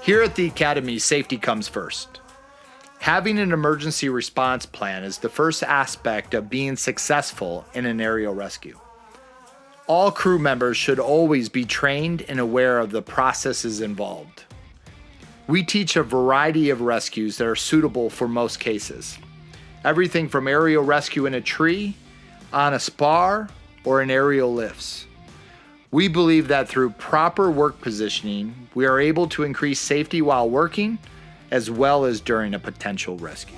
Here at the Academy, safety comes first. Having an emergency response plan is the first aspect of being successful in an aerial rescue. All crew members should always be trained and aware of the processes involved. We teach a variety of rescues that are suitable for most cases. Everything from aerial rescue in a tree, on a spar, or in aerial lifts. We believe that through proper work positioning, we are able to increase safety while working, as well as during a potential rescue.